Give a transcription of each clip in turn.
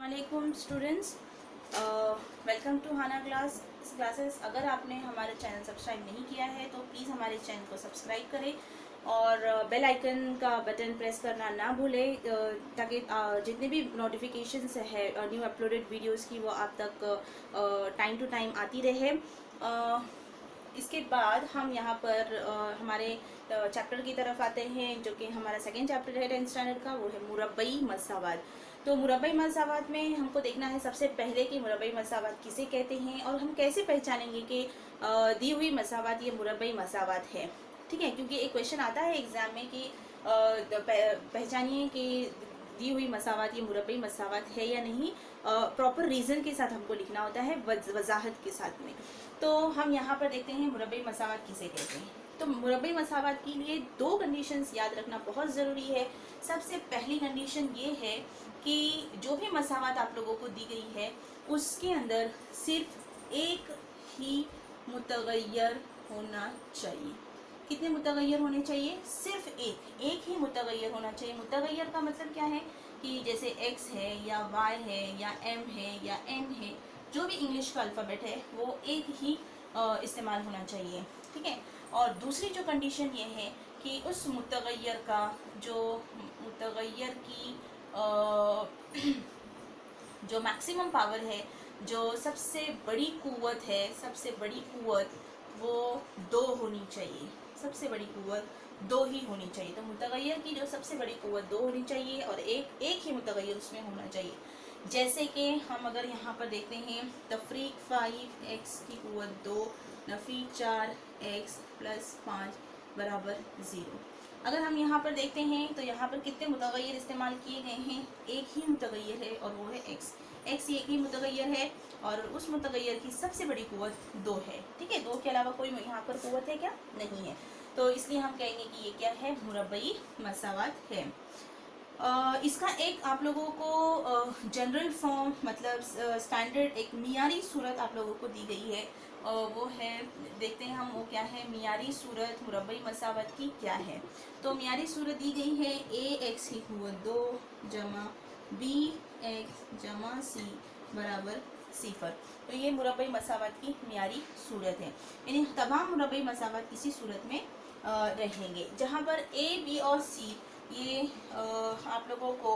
वालेकुम students, welcome to Hana classes. अगर आपने हमारा चैनल सब्सक्राइब नहीं किया है तो प्लीज़ हमारे चैनल को सब्सक्राइब करें और बेल आइकन का बटन प्रेस करना ना भूलें ताकि जितने भी नोटिफिकेशंस है न्यू अपलोडेड वीडियोस की वो आप तक टाइम टू टाइम आती रहे। इसके बाद हम यहाँ पर हमारे चैप्टर की तरफ आते हैं, जो कि हमारा सेकेंड चैप्टर है 10th स्टैंडर्ड का, वो है मुरब्बई मसावात। तो मुरब्बई मसावात में हमको देखना है सबसे पहले कि मुरब्बई मसावात किसे कहते हैं और हम कैसे पहचानेंगे कि दी हुई मसावात ये मुरब्बई मसावात है। ठीक है, क्योंकि एक क्वेश्चन आता है एग्जाम में कि पहचानिए कि दी हुई मसावात ये मुरब्बई मसावात है या नहीं। प्रॉपर रीज़न के साथ हमको लिखना होता है, वजाहत के साथ में। तो हम यहाँ पर देखते हैं मुरब्बई मसावात किसे कहते हैं। तो मुरब्बई मसावात के लिए दो कंडीशंस याद रखना बहुत ज़रूरी है। सबसे पहली कंडीशन ये है कि जो भी मसावात आप लोगों को दी गई है उसके अंदर सिर्फ एक ही मुतगय्यर होना चाहिए। कितने मुतगय्यर होने चाहिए? सिर्फ एक ही मुतगय्यर होना चाहिए। मुतगय्यर का मतलब क्या है कि जैसे x है या y है या m है या n है, जो भी इंग्लिश का अल्फ़ाबेट है वो एक ही इस्तेमाल होना चाहिए। ठीक है। और दूसरी जो कंडीशन ये है कि उस मुतगय्यर का जो मुतगय्यर की जो मैक्सिमम पावर है, जो सबसे बड़ी कुव्वत है, सबसे बड़ी कुव्वत वो 2 होनी चाहिए। सबसे बड़ी कुव्वत 2 ही होनी चाहिए। तो मुतगय्यर की जो सबसे बड़ी कुव्वत 2 होनी चाहिए और एक ही मुतगय्यर उसमें होना चाहिए। जैसे कि हम अगर यहाँ पर देखते हैं तफरीक 5x की कुव्वत 2, नफी 4x + 5 बराबर 0। अगर हम यहाँ पर देखते हैं तो यहाँ पर कितने मुतगय्यर इस्तेमाल किए गए हैं? एक ही मुतगय्यर है और वो है x। x एक ही मुतगय्यर है और उस मुतगय्यर की सबसे बड़ी कुव्वत 2 है। ठीक है, 2 के अलावा कोई यहाँ पर कुव्वत है क्या? नहीं है। तो इसलिए हम कहेंगे कि ये क्या है? मुरब्बई मसावात है। इसका एक आप लोगों को जनरल फॉर्म मतलब स्टैंडर्ड एक मियारी सूरत आप लोगों को दी गई है। वो है, देखते हैं हम वो क्या है। मियारी सूरत मुरब्बई मसावत की क्या है? तो मियारी सूरत दी गई है ax की कुव्वत 2 जमा bx जमा c बराबर 0। तो ये मुरब्बई मसावत की मियारी सूरत है। यानी तमाम मुरब्बई मसावत इसी सूरत में रहेंगे, जहाँ पर a b और c ये आप लोगों को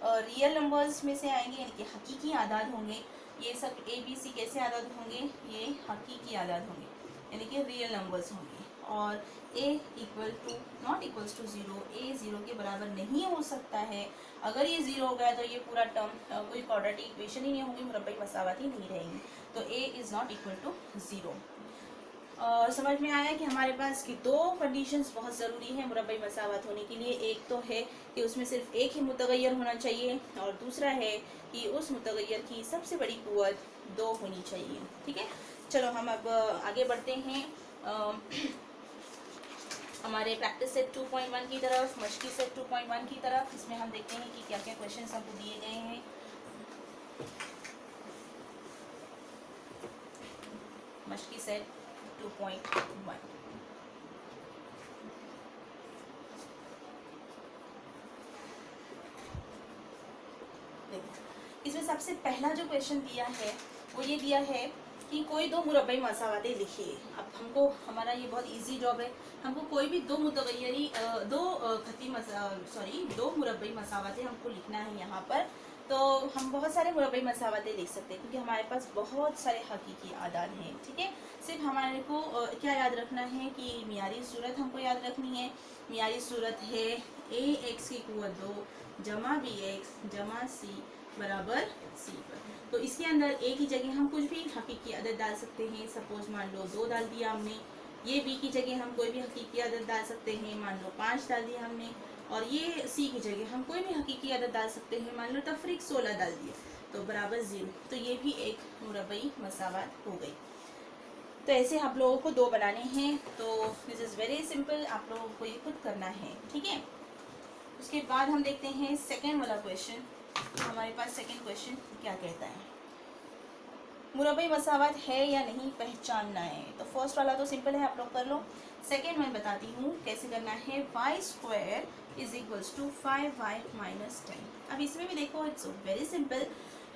रियल नंबर्स में से आएंगे, यानी कि हकीकी आदाद होंगे। ये सब ए बी सी कैसे आदाद होंगे? ये हकीकी आदाद होंगे, यानी कि रियल नंबर्स होंगे। और a = not equals to 0, a 0 के बराबर नहीं हो सकता है। अगर ये 0 हो गया तो ये पूरा टर्म कोई क्वाड्रेटिक इक्वेशन ही नहीं होगी, मुरब्बई मसावत ही नहीं रहेंगी। तो a is not equal to 0। समझ में आया कि हमारे पास की दो कंडीशंस बहुत ज़रूरी है मुरब्बई मसावत होने के लिए। एक तो है कि उसमें सिर्फ एक ही मुतगय्यर होना चाहिए और दूसरा है कि उस मुतगय्यर की सबसे बड़ी कुव्वत 2 होनी चाहिए। ठीक है, चलो हम अब आगे बढ़ते हैं हमारे प्रैक्टिस सेट 2.1 की तरफ, मशकी सेट 2.1 की तरफ। इसमें हम देखते हैं कि क्या क्या क्वेश्चन हमको दिए गए हैं। मशकी सेट 2.1 इसमें सबसे पहला जो क्वेश्चन दिया है वो ये दिया है कि कोई दो मुरब्बई मसावतें लिखिए। अब हमको, हमारा ये बहुत इजी जॉब है, हमको कोई भी दो मुतगय्यरी दो मुरब्बई मसावतें हमको लिखना है यहाँ पर। तो हम बहुत सारे मुरब्बई मसावतें लिख सकते हैं क्योंकि हमारे पास बहुत सारे हकीकी आदाद हैं। ठीक है, सिर्फ हमारे को क्या याद रखना है कि मियारी सूरत हमको याद रखनी है। मियारी सूरत है ax की कुव्वत 2 जमा bx जमा c बराबर 0। तो इसके अंदर a की जगह हम कुछ भी हकीकी अदद डाल सकते हैं। सपोज मान लो 2 डाल दिया हमने। ये b की जगह हम कोई भी हकीकी अदद डाल सकते हैं, मान लो 5 डाल दिया हमने। और ये c की जगह हम कोई भी हकीकी अदद डाल सकते हैं, मान लो तफरीक 16 डाल दिया, तो बराबर 0। तो ये भी एक मुरब्बई मसावत हो गई। तो ऐसे आप लोगों को 2 बनाने हैं। तो दिस इज़ वेरी सिंपल, आप लोगों को ये खुद करना है। ठीक है, उसके बाद हम देखते हैं सेकेंड वाला क्वेश्चन। हमारे पास सेकेंड क्वेश्चन क्या कहता है? मुरब्बई मसावत है या नहीं पहचानना है। तो फर्स्ट वाला तो सिंपल है, आप लोग कर लो। सेकेंड मैं बताती हूँ कैसे करना है। y² = 5y - 10। अब इसमें भी देखो, इट्स वेरी सिंपल।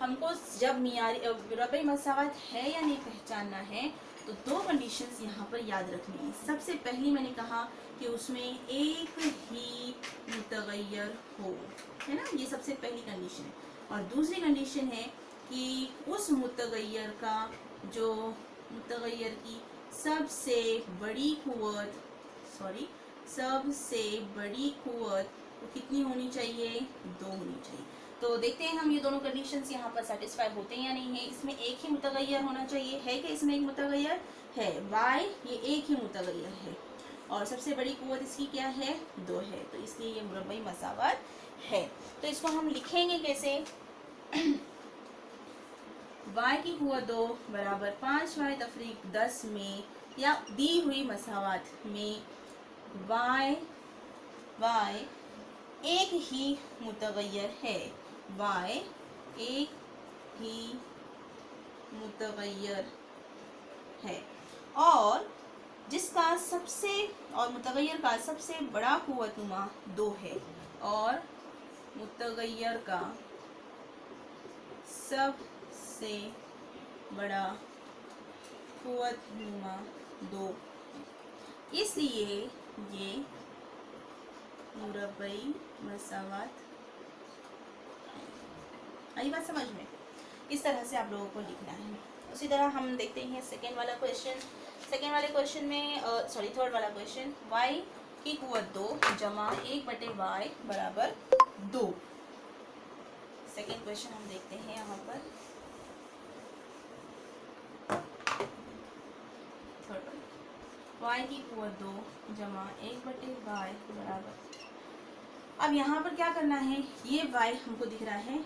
हमको जब मियारी मुरब्बई मसावत है या नहीं पहचानना है, तो दो कंडीशंस यहाँ पर याद रखनी है। सबसे पहली मैंने कहा कि उसमें एक ही मुतगय्यर हो, है ना, ये सबसे पहली कंडीशन है। और दूसरी कंडीशन है कि उस मुतगय्यर का जो मुतगय्यर की सबसे बड़ी कुव्वत, सबसे बड़ी कुव्वत वो कितनी होनी चाहिए, 2 होनी चाहिए। तो देखते हैं हम ये दोनों कंडीशंस यहाँ पर सेटिस्फाई होते हैं या नहीं है। इसमें एक ही मुतगय्यर होना चाहिए, है कि इसमें एक मुतगय्यर है, y ये एक ही मुतगय्यर है, और सबसे बड़ी कुव्वत इसकी क्या है, 2 है, तो इसलिए ये मुरब्बई मसावत है। तो इसको हम लिखेंगे कैसे, y की कुव्वत 2 बराबर 5y तफरीक 10 में, या दी हुई मसावत में y एक ही मुतगय्यर है, y एक ही मुतगय्यर है, और जिसका सबसे और मुतगय्यर का सबसे बड़ा कुव्वतनुमा 2 है, और मुतगय्यर का सबसे बड़ा कुव्वतनुमा 2, इसलिए ये मुरब्बई मसावत है। आई बात समझ में? इस तरह से आप लोगों को लिखना है। उसी तरह हम देखते हैं सेकेंड वाला क्वेश्चन। सेकेंड वाले क्वेश्चन में थर्ड वाला क्वेश्चन, y की कुव्वत 2 जमा 1/y बराबर 2। सेकेंड क्वेश्चन हम देखते हैं यहाँ पर, y की कुव्वत 2 जमा 1/y बराबर, अब यहाँ पर क्या करना है, ये y हमको दिख रहा है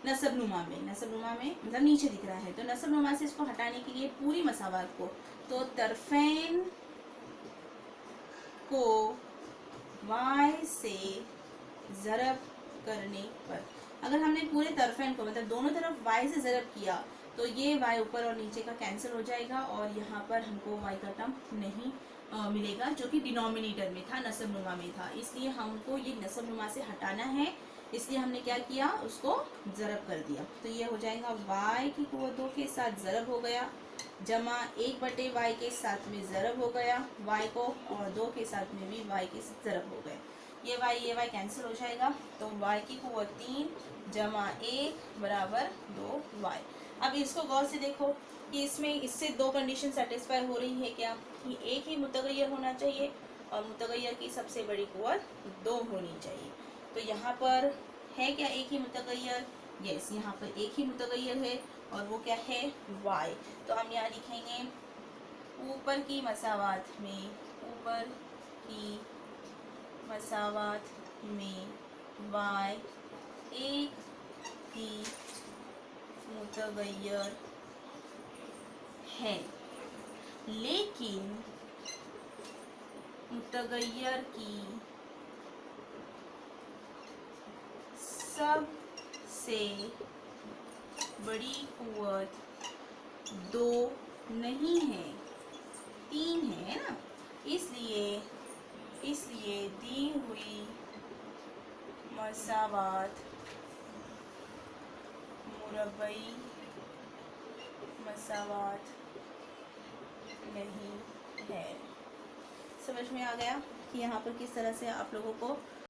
नसबनुमा में मतलब नीचे दिख रहा है, तो नसबनुमा से इसको हटाने के लिए पूरी मसावत को, तो तरफेन को y से ज़रब करने पर, अगर हमने पूरे तरफेन को मतलब दोनों तरफ y से ज़रब किया, तो ये y ऊपर और नीचे का कैंसिल हो जाएगा, और यहाँ पर हमको y का टर्म नहीं मिलेगा, जो कि डिनोमिनेटर में था, नसबनुमा में था, इसलिए हमको ये नसबनुमा से हटाना है, इसलिए हमने क्या किया, उसको ज़रब कर दिया। तो ये हो जाएगा y की कुव्वत 2 के साथ ज़रब हो गया, जमा 1/y के साथ में ज़रब हो गया y को, और 2 के साथ में भी y के ज़रब हो गए, ये y कैंसिल हो जाएगा, तो y की कुव्वत 3 जमा 1 बराबर 2y। अब इसको गौर से देखो कि इसमें इससे दो कंडीशन सेटिस्फाई हो रही है क्या, कि एक ही मुतगय्यर होना चाहिए, और मुतगय्यर की सबसे बड़ी कुव्वत 2 होनी चाहिए। तो यहाँ पर है क्या एक ही मुतगय्यर, यस, यहाँ पर एक ही मुतगय्यर है, और वो क्या है, y। तो हम यहाँ लिखेंगे ऊपर की मसावत में y एक ही मुतगय्यर है, लेकिन मुतगय्यर की सबसे बड़ी कुव्वत 2 नहीं है, 3 है ना, इसलिए दी हुई मसावत मुरब्बई मसावत नहीं है। समझ में आ गया कि यहाँ पर किस तरह से आप लोगों को